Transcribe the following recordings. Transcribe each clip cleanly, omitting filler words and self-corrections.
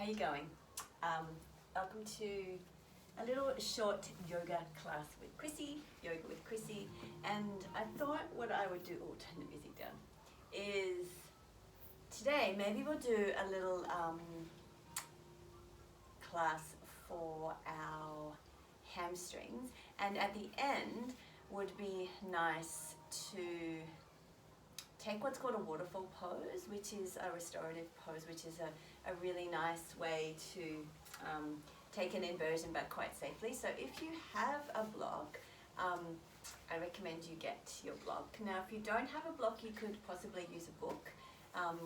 How you going? Welcome to a little short yoga class with Chrissy, yoga with Chrissy, and I thought what I would do, turn the music down, is today maybe we'll do a little class for our hamstrings, and at the end would be nice to take what's called a waterfall pose, which is a restorative pose, which is a really nice way to take an inversion back quite safely. So if you have a block, I recommend you get your block. Now if you don't have a block, you could possibly use a book.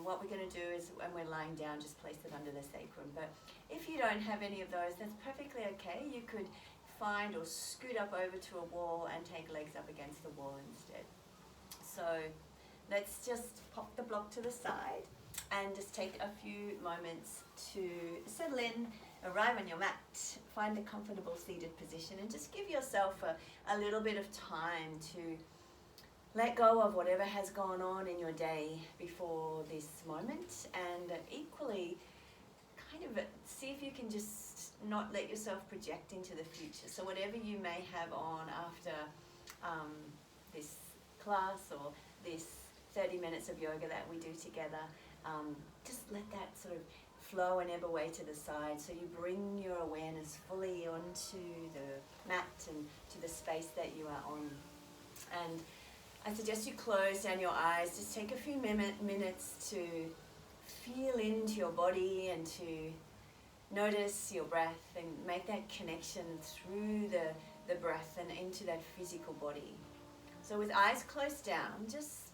What we're going to do is when we're lying down, just place it under the sacrum. But if you don't have any of those, that's perfectly okay. You could find or scoot up over to a wall and take legs up against the wall instead. So let's just pop the block to the side and just take a few moments to settle in, arrive on your mat, find a comfortable seated position, and just give yourself a little bit of time to let go of whatever has gone on in your day before this moment, and equally kind of see if you can just not let yourself project into the future. So whatever you may have on after this class or this 30 minutes of yoga that we do together, just let that sort of flow and ebb away to the side, so you bring your awareness fully onto the mat and to the space that you are on. And I suggest you close down your eyes, just take a few minutes to feel into your body and to notice your breath and make that connection through the breath and into that physical body. So with eyes closed down, just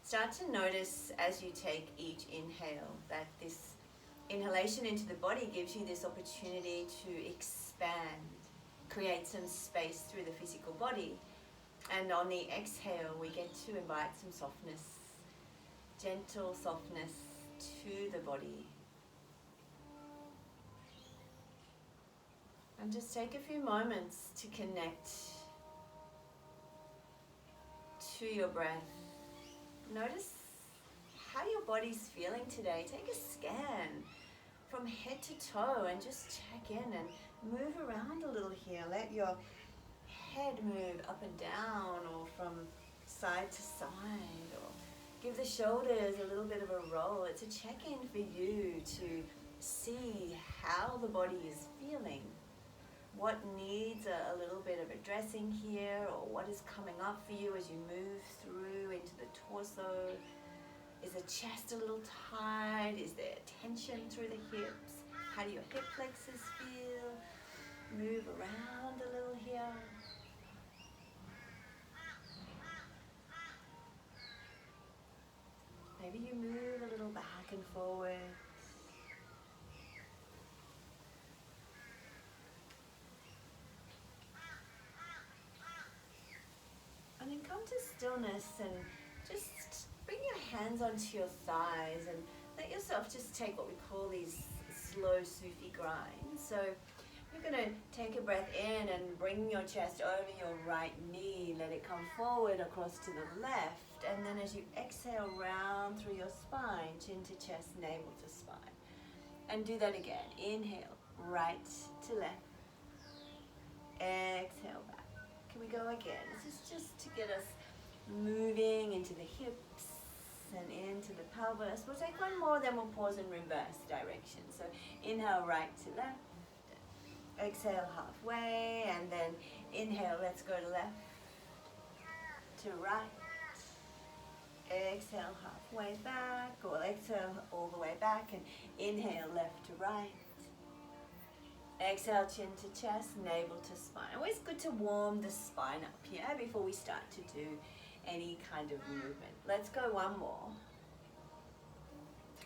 start to notice as you take each inhale that this inhalation into the body gives you this opportunity to expand, create some space through the physical body. And on the exhale, we get to invite some softness, gentle softness to the body. And just take a few moments to connect to your breath. Notice how your body's feeling today. Take a scan from head to toe and just check in and move around a little here. Let your head move up and down or from side to side, or give the shoulders a little bit of a roll. It's a check-in for you to see how the body is feeling, what needs a little bit of addressing here, or what is coming up for you as you move through into the torso. Is the chest a little tight? Is there tension through the hips? How do your hip flexors feel? Move around a little here. Maybe you move a little back and forward. And then come to stillness and just bring your hands onto your thighs and let yourself just take what we call these slow Sufi grinds. So you're going to take a breath in and bring your chest over your right knee. Let it come forward across to the left. And then as you exhale, round through your spine, chin to chest, navel to spine. And do that again. Inhale, right to left. Exhale back. Can we go again? This is just to get us moving into the hips and into the pelvis. We'll take one more, then we'll pause in reverse direction. So inhale, right to left. Exhale halfway, and then inhale, let's go to left to right. Exhale halfway back, or exhale all the way back, and inhale left to right. Exhale, chin to chest, navel to spine. Always good to warm the spine up here before we start to do any kind of movement. Let's go one more.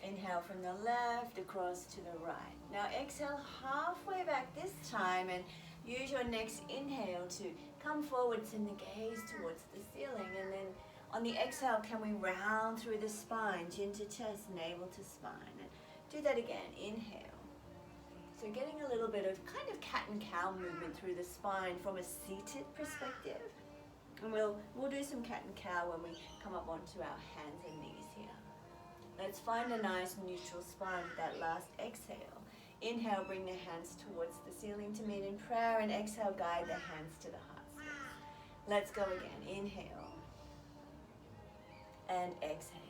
Inhale from the left across to the right. Now exhale halfway back this time, and use your next inhale to come forward, send the gaze towards the ceiling, and then on the exhale, can we round through the spine, chin to chest, navel to spine. And do that again. Inhale. So getting a little bit of kind of cat and cow movement through the spine from a seated perspective. And we'll do some cat and cow when we come up onto our hands and knees here. Let's find a nice neutral spine with that last exhale. Inhale, bring the hands towards the ceiling to meet in prayer, and exhale, guide the hands to the heart space. Let's go again. Inhale and exhale.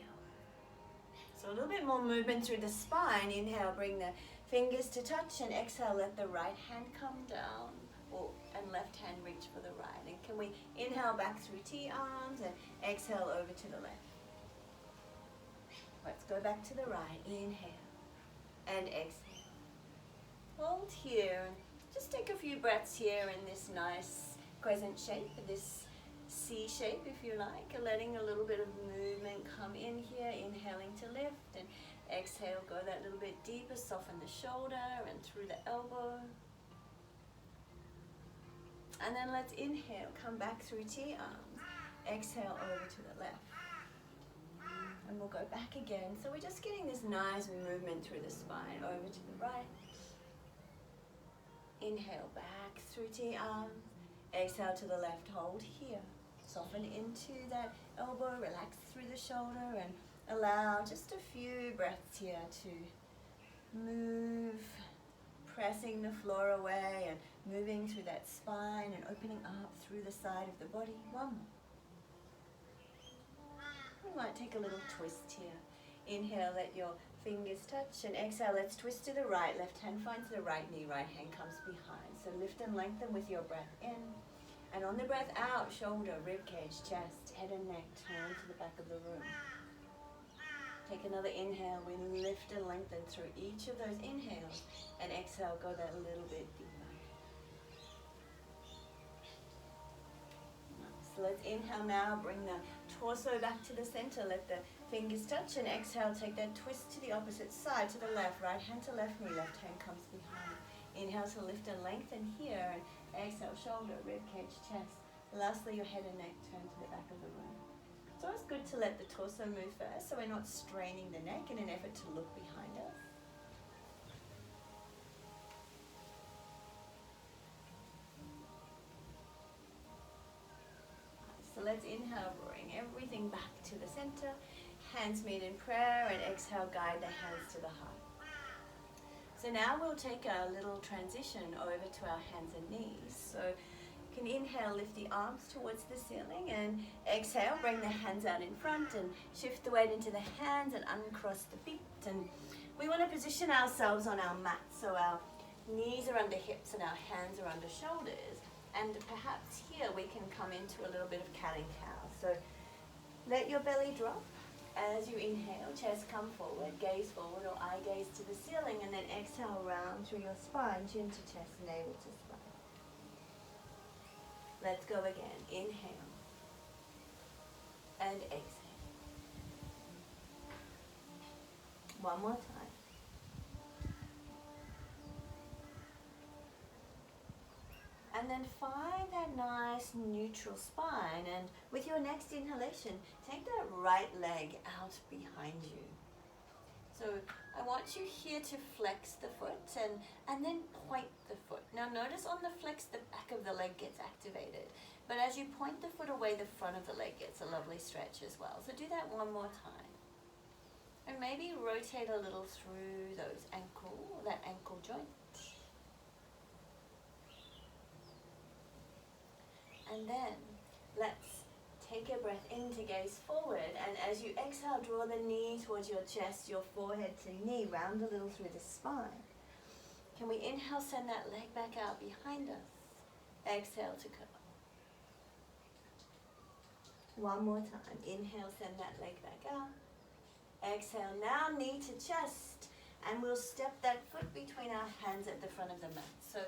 So a little bit more movement through the spine. Inhale, bring the fingers to touch, and exhale, let the right hand come down, and left hand reach for the right. And can we inhale back through T-arms and exhale over to the left. Let's go back to the right. Inhale and exhale. Hold here and just take a few breaths here in this nice crescent shape, this C shape if you like, letting a little bit of movement come in here, inhaling to lift, and exhale, go that little bit deeper, soften the shoulder and through the elbow. And then let's inhale, come back through T-arms, exhale over to the left. And we'll go back again. So we're just getting this nice movement through the spine, over to the right. Inhale back through T-arms, exhale to the left, hold here. Soften into that elbow, relax through the shoulder, and allow just a few breaths here to move, pressing the floor away and moving through that spine and opening up through the side of the body. One more. We might take a little twist here. Inhale, let your fingers touch, and exhale, let's twist to the right. Left hand finds the right knee, right hand comes behind. So lift and lengthen with your breath in. And on the breath out, shoulder, rib cage, chest, head and neck, turn to the back of the room. Take another inhale. We lift and lengthen through each of those inhales. And exhale, go that a little bit deeper. So let's inhale now. Bring the torso back to the center. Let the fingers touch. And exhale, take that twist to the opposite side, to the left. Right hand to left knee. Left hand comes behind. Inhale to lift and lengthen here. And exhale, shoulder, rib cage, chest. Lastly, your head and neck turn to the back of the room. It's always good to let the torso move first so we're not straining the neck in an effort to look behind us. So let's inhale, bring everything back to the center. Hands meet in prayer, and exhale, guide the hands to the heart. So now we'll take a little transition over to our hands and knees. So you can inhale, lift the arms towards the ceiling, and exhale, bring the hands out in front and shift the weight into the hands and uncross the feet. And we want to position ourselves on our mat so our knees are under hips and our hands are under shoulders. And perhaps here we can come into a little bit of cat and cow. So let your belly drop. As you inhale, chest come forward, gaze forward or eye gaze to the ceiling, and then exhale round through your spine, chin to chest, navel to spine. Let's go again. Inhale and exhale. One more time. And then find that nice neutral spine, and with your next inhalation, take that right leg out behind you. So I want you here to flex the foot and then point the foot. Now notice on the flex, the back of the leg gets activated. But as you point the foot away, the front of the leg gets a lovely stretch as well. So do that one more time. And maybe rotate a little through that ankle joint. And then let's take a breath in to gaze forward, and as you exhale, draw the knee towards your chest, your forehead to knee, round a little through the spine. Can we inhale, send that leg back out behind us. Exhale to curl. One more time. Inhale, send that leg back out. Exhale, now knee to chest, and we'll step that foot between our hands at the front of the mat. So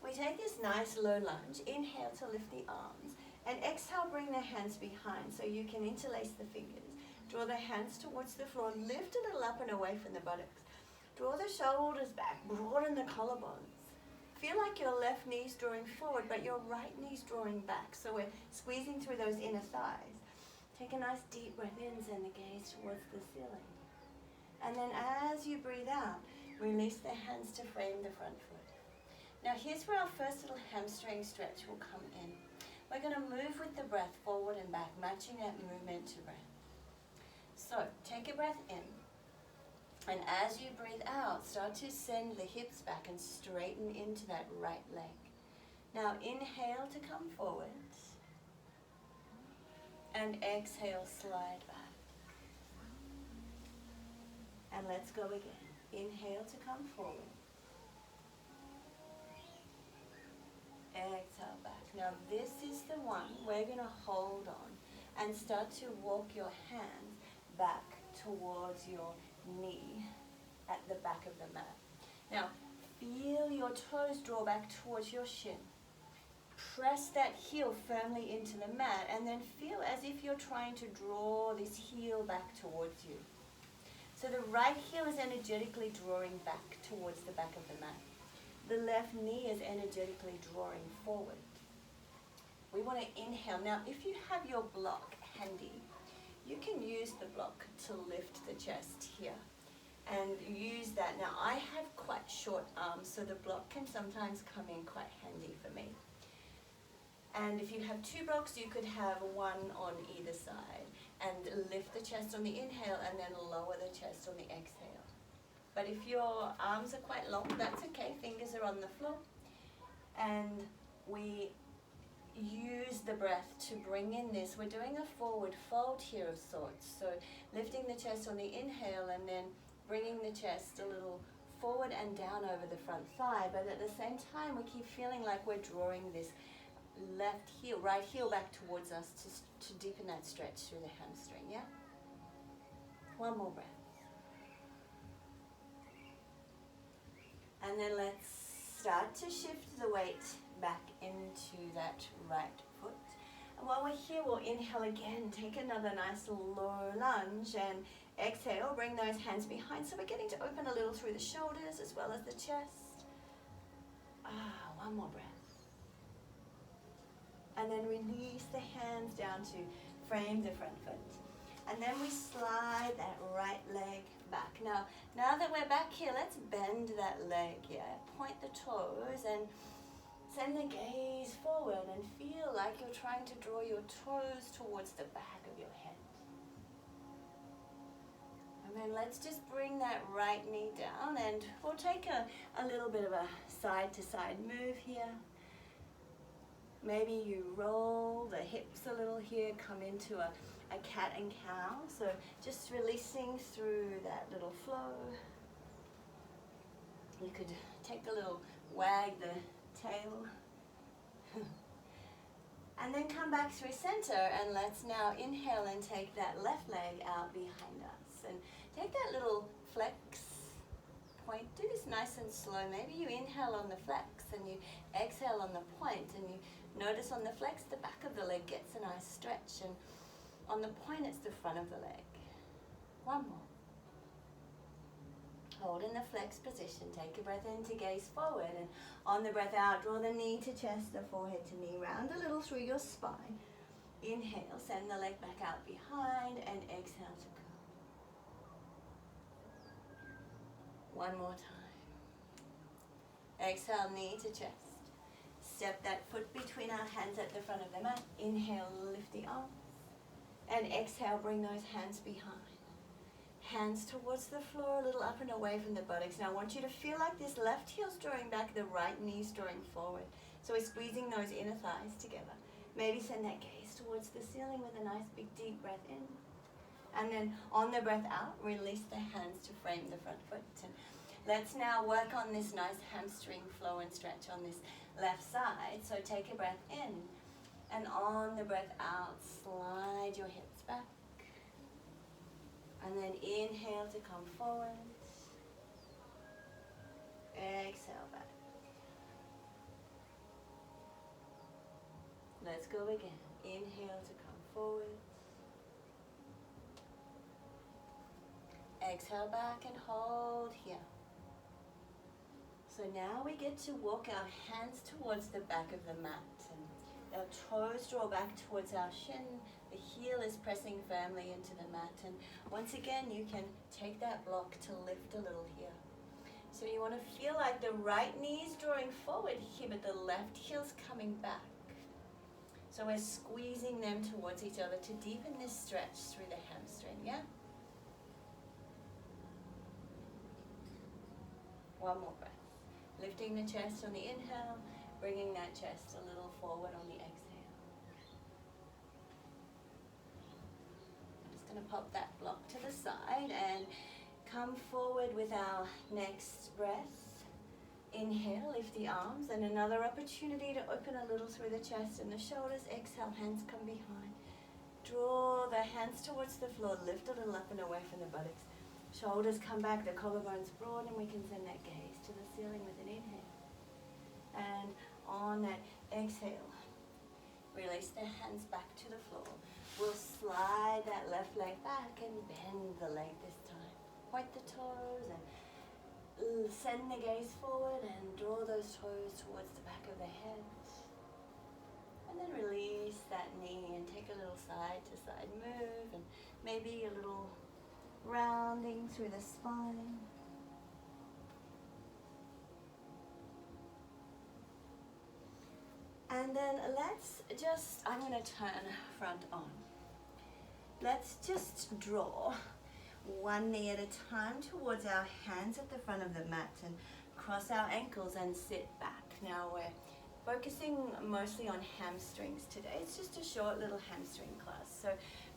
we take this nice low lunge. Inhale to lift the arms, and exhale, bring the hands behind so you can interlace the fingers. Draw the hands towards the floor, lift a little up and away from the buttocks. Draw the shoulders back, broaden the collarbones. Feel like your left knee's drawing forward, but your right knee's drawing back. So we're squeezing through those inner thighs. Take a nice deep breath in, send the gaze towards the ceiling. And then as you breathe out, release the hands to frame the front foot. Now here's where our first little hamstring stretch will come in. We're going to move with the breath forward and back, matching that movement to breath. So take a breath in, And as you breathe out, start to send the hips back and straighten into that right leg. Now inhale to come forward. And exhale, slide back. And let's go again. Inhale to come forward. Exhale back. Now this is the one we're going to hold on and start to walk your hands back towards your knee at the back of the mat. Now feel your toes draw back towards your shin. Press that heel firmly into the mat and then feel as if you're trying to draw this heel back towards you. So the right heel is energetically drawing back towards the back of the mat. The left knee is energetically drawing forward. We want to inhale. Now, if you have your block handy, you can use the block to lift the chest here and use that. Now, I have quite short arms, so the block can sometimes come in quite handy for me. And if you have two blocks, you could have one on either side and lift the chest on the inhale and then lower the chest on the exhale. But if your arms are quite long, that's okay. Fingers are on the floor. And we use the breath to bring in this. We're doing a forward fold here of sorts. So lifting the chest on the inhale and then bringing the chest a little forward and down over the front thigh. But at the same time, we keep feeling like we're drawing this left heel, right heel back towards us to deepen that stretch through the hamstring, yeah? One more breath. And then let's start to shift the weight back into that right foot. And while we're here, we'll inhale again, take another nice low lunge and exhale, bring those hands behind. So we're getting to open a little through the shoulders as well as the chest. One more breath. And then release the hands down to frame the front foot. And then we slide that right leg back. Now that we're back here, let's bend that leg here. Point the toes and send the gaze forward and feel like you're trying to draw your toes towards the back of your head. And then let's just bring that right knee down and we'll take a little bit of a side to side move here. Maybe you roll the hips a little here, come into a cat and cow. So just releasing through that little flow. You could take a little wag the tail. And then come back through center and let's now inhale and take that left leg out behind us. And take that little flex point. Do this nice and slow. Maybe you inhale on the flex and you exhale on the point and you notice on the flex, the back of the leg gets a nice stretch, and on the point, it's the front of the leg. One more. Hold in the flex position. Take a breath in to gaze forward, and on the breath out, draw the knee to chest, the forehead to knee, round a little through your spine. Inhale, send the leg back out behind, and exhale to go. One more time. Exhale, knee to chest. Step that foot between our hands at the front of the mat. Inhale, lift the arms. And exhale, bring those hands behind. Hands towards the floor, a little up and away from the buttocks. Now I want you to feel like this left heel's drawing back, the right knee's drawing forward. So we're squeezing those inner thighs together. Maybe send that gaze towards the ceiling with a nice big deep breath in. And then on the breath out, release the hands to frame the front foot. And let's now work on this nice hamstring flow and stretch on this left side. So take a breath in, and on the breath out, slide your hips back. And then inhale to come forward. Exhale back. Let's go again. Inhale to come forward. Exhale back and hold here. So now we get to walk our hands towards the back of the mat. And our toes draw back towards our shin. The heel is pressing firmly into the mat. And once again, you can take that block to lift a little here. So you want to feel like the right knee is drawing forward here, but the left heel's coming back. So we're squeezing them towards each other to deepen this stretch through the hamstring, yeah? One more breath. Lifting the chest on the inhale, bringing that chest a little forward on the exhale. I'm just going to pop that block to the side and come forward with our next breath. Inhale, lift the arms, and another opportunity to open a little through the chest and the shoulders. Exhale, hands come behind. Draw the hands towards the floor, lift a little up and away from the buttocks. Shoulders come back, the collarbones broad, and we can send that gaze to the ceiling with an inhale. And on that exhale, release the hands back to the floor. We'll slide that left leg back and bend the leg this time. Point the toes and send the gaze forward and draw those toes towards the back of the head. And then release that knee and take a little side to side move and maybe a little rounding through the spine. And then I'm going to turn front on. Let's just draw one knee at a time towards our hands at the front of the mat and cross our ankles and sit back. Now we're focusing mostly on hamstrings today. It's just a short little hamstring class. So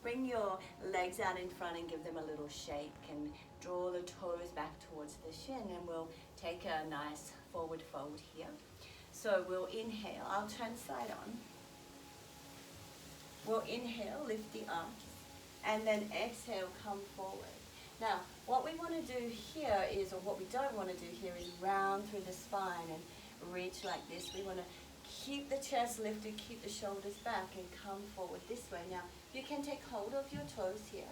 bring your legs out in front and give them a little shake and draw the toes back towards the shin, and we'll take a nice forward fold here. So we'll inhale, I'll turn side on. We'll inhale, lift the arms, and then exhale, come forward. Now, what we want to do here is, or what we don't want to do here is round through the spine and reach like this. We want to keep the chest lifted, keep the shoulders back, and come forward this way. Now, you can take hold of your toes here.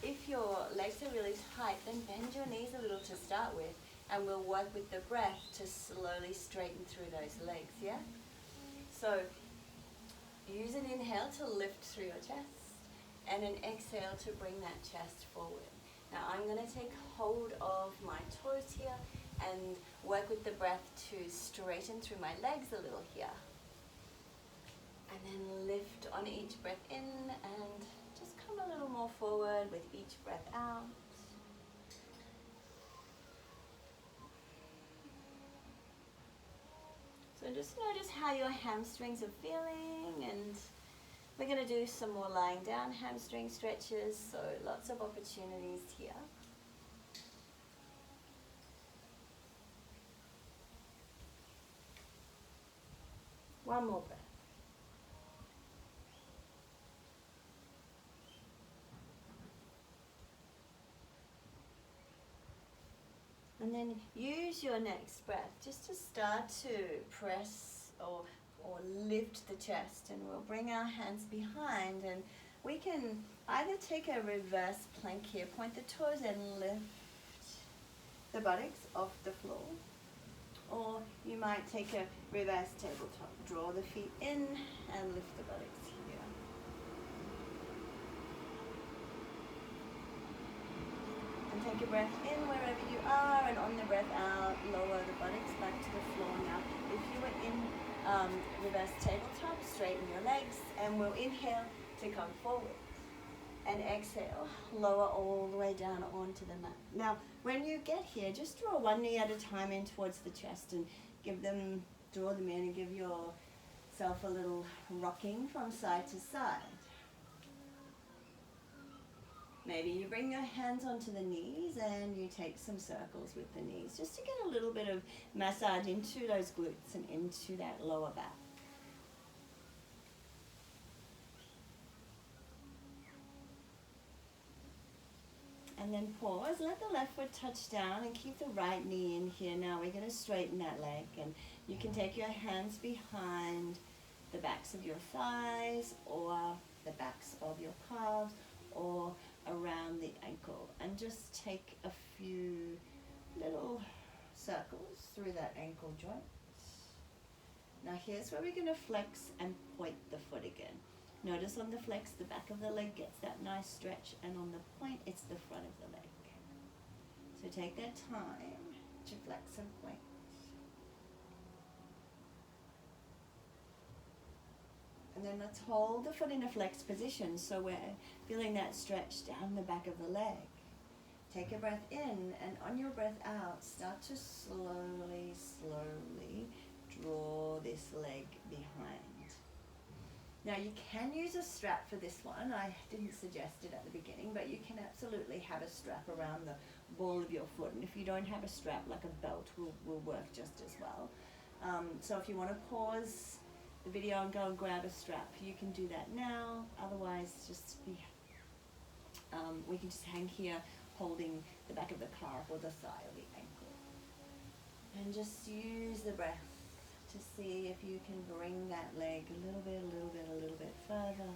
If your legs are really tight, then bend your knees a little to start with, and we'll work with the breath to slowly straighten through those legs, yeah? So, use an inhale to lift through your chest, and an exhale to bring that chest forward. Now I'm going to take hold of my toes here and work with the breath to straighten through my legs a little here. And then lift on each breath in and just come a little more forward with each breath out. So just notice how your hamstrings are feeling, and we're going to do some more lying down hamstring stretches, so lots of opportunities here. One more breath. And then use your next breath just to start to press or lift the chest, and we'll bring our hands behind, and we can either take a reverse plank here, point the toes and lift the buttocks off the floor, or you might take a reverse tabletop, draw the feet in and lift the buttocks here. And take a breath in wherever you are, and on the breath out, lower the buttocks back to the floor. Now, if you were in reverse tabletop, straighten your legs, and we'll inhale to come forward. And exhale, lower all the way down onto the mat. Now, when you get here, just draw one knee at a time in towards the chest and draw them in and give yourself a little rocking from side to side. Maybe you bring your hands onto the knees and you take some circles with the knees just to get a little bit of massage into those glutes and into that lower back. And then pause, let the left foot touch down and keep the right knee in here. Now we're going to straighten that leg, and you can take your hands behind the backs of your thighs or the backs of your calves or around the ankle, and just take a few little circles through that ankle joint. Now here's where we're going to flex and point the foot again. Notice on the flex, the back of the leg gets that nice stretch, and on the point, it's the front of the leg. So take that time to flex and point. And then let's hold the foot in a flexed position, so we're feeling that stretch down the back of the leg. Take a breath in, and on your breath breath out, start to slowly, slowly draw this leg behind. Now you can use a strap for this one. I didn't suggest it at the beginning, but you can absolutely have a strap around the ball of your foot. And if you don't have a strap, like a belt will work just as well. So if you want to pause the video and go and grab a strap, you can do that now. Otherwise, we can just hang here holding the back of the calf or the thigh or the ankle. And just use the breath to see if you can bring that leg a little bit further.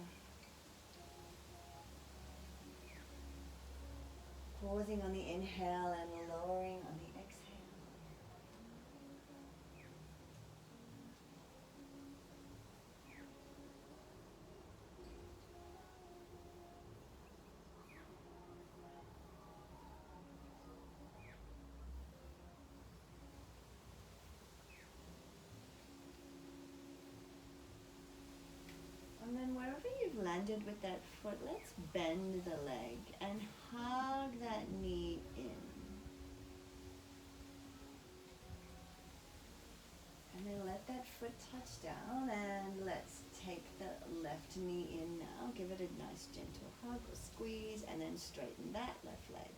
Pausing on the inhale and lowering on the exhale. And then wherever you've landed with that foot, let's bend the leg and hug that knee in. And then let that foot touch down, and let's take the left knee in now. Give it a nice gentle hug or squeeze, and then straighten that left leg.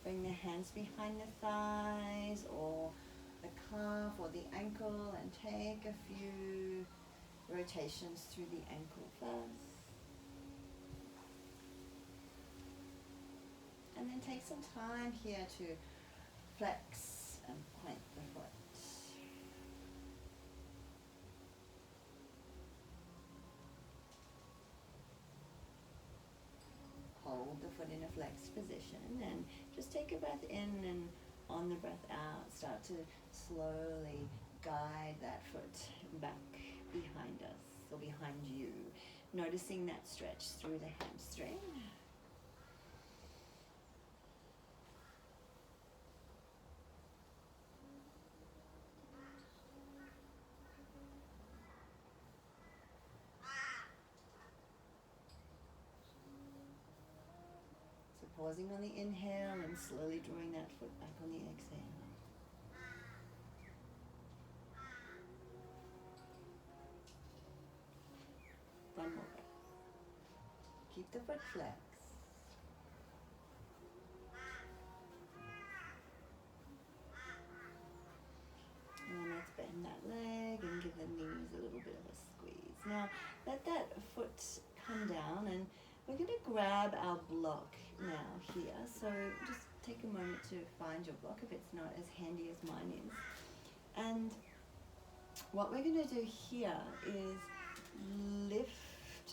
Bring the hands behind the thighs or the calf or the ankle, and take a few rotations through the ankle first. And then take some time here to flex and point the foot. Hold the foot in a flexed position and just take a breath in, and on the breath out, start to slowly guide that foot back behind us or behind you, noticing that stretch through the hamstring. So pausing on the inhale and slowly drawing that foot back on the exhale. One more breath. Keep the foot flexed. And let's bend that leg and give the knees a little bit of a squeeze. Now, let that foot come down, and we're going to grab our block now here. So just take a moment to find your block if it's not as handy as mine is. And what we're going to do here is lift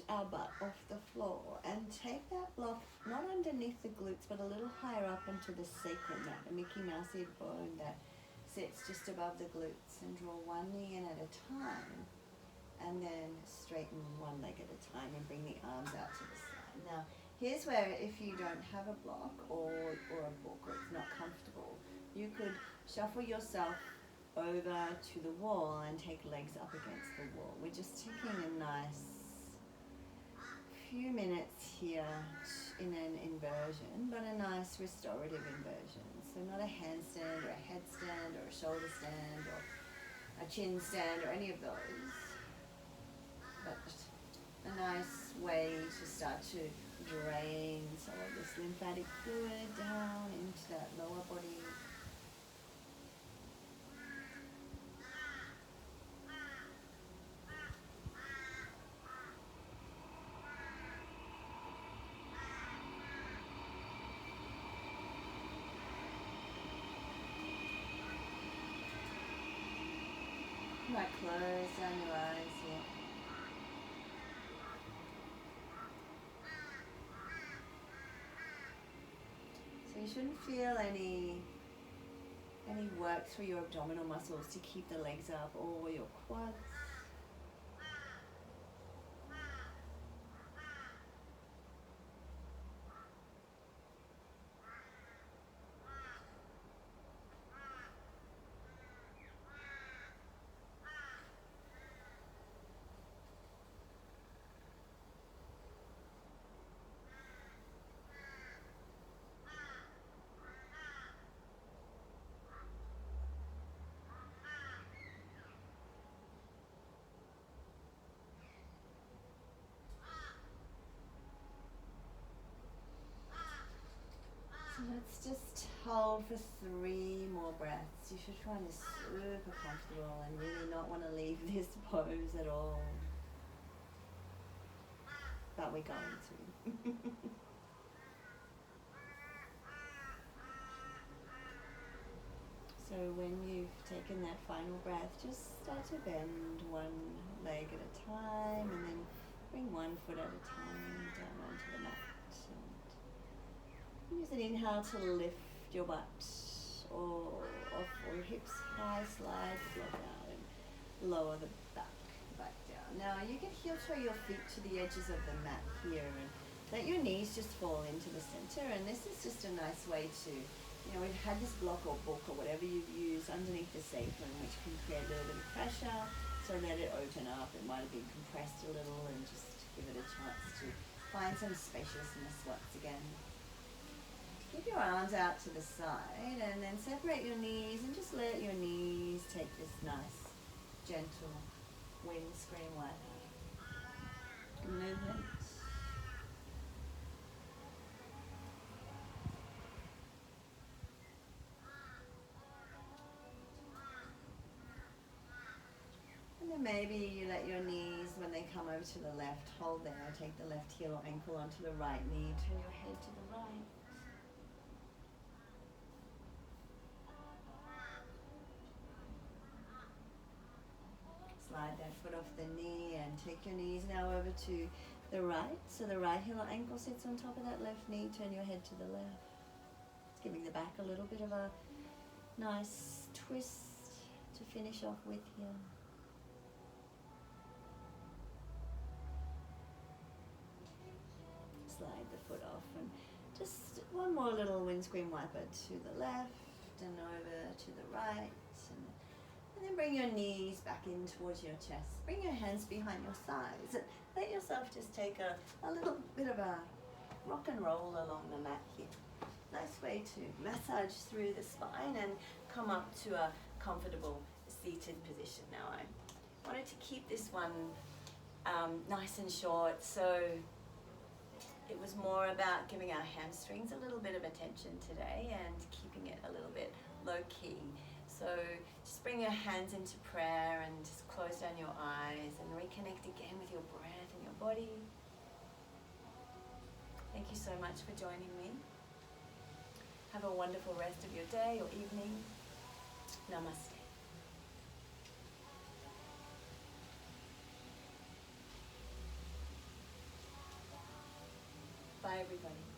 our butt off the floor and take that block not underneath the glutes but a little higher up into the sacrum, that Mickey Mousey bone that sits just above the glutes, and draw one knee in at a time, and then straighten one leg at a time and bring the arms out to the side. Now here's where, if you don't have a block or a book, or it's not comfortable, you could shuffle yourself over to the wall and take legs up against the wall. We're just taking a nice few minutes here in an inversion, but a nice restorative inversion. So not a handstand or a headstand or a shoulder stand or a chin stand or any of those, but a nice way to start to drain some of this lymphatic fluid down into that lower body. You might close down your eyes here. So you shouldn't feel any work through your abdominal muscles to keep the legs up, or your quads. let's just hold for 3 more breaths. You should find this super comfortable and really not want to leave this pose at all. But we're going to. So when you've taken that final breath, just start to bend one leg at a time and then bring one foot at a time down onto the mat. And use an inhale to lift your butt or off or your hips high, slide, float out and lower the back down. Now you can heel toe your feet to the edges of the mat here and let your knees just fall into the center, and this is just a nice way to, we've had this block or book or whatever you've used underneath the sacrum, which can create a little bit of pressure, so let it open up. It might have been compressed a little, and just give it a chance to find some spaciousness once again. Keep your arms out to the side and then separate your knees and just let your knees take this nice, gentle windscreen wiper movement. And then maybe you let your knees, when they come over to the left, hold there. Take the left heel or ankle onto the right knee. Turn your head to the right. Slide that foot off the knee and take your knees now over to the right. So the right heel or ankle sits on top of that left knee. Turn your head to the left. It's giving the back a little bit of a nice twist to finish off with here. Slide the foot off and just one more little windscreen wiper to the left and over to the right. And then bring your knees back in towards your chest. Bring your hands behind your thighs. And let yourself just take a little bit of a rock and roll along the mat here. Nice way to massage through the spine and come up to a comfortable seated position. Now I wanted to keep this one nice and short, so it was more about giving our hamstrings a little bit of attention today and keeping it a little bit low key. So just bring your hands into prayer and just close down your eyes and reconnect again with your breath and your body. Thank you so much for joining me. Have a wonderful rest of your day or evening. Namaste. Bye everybody.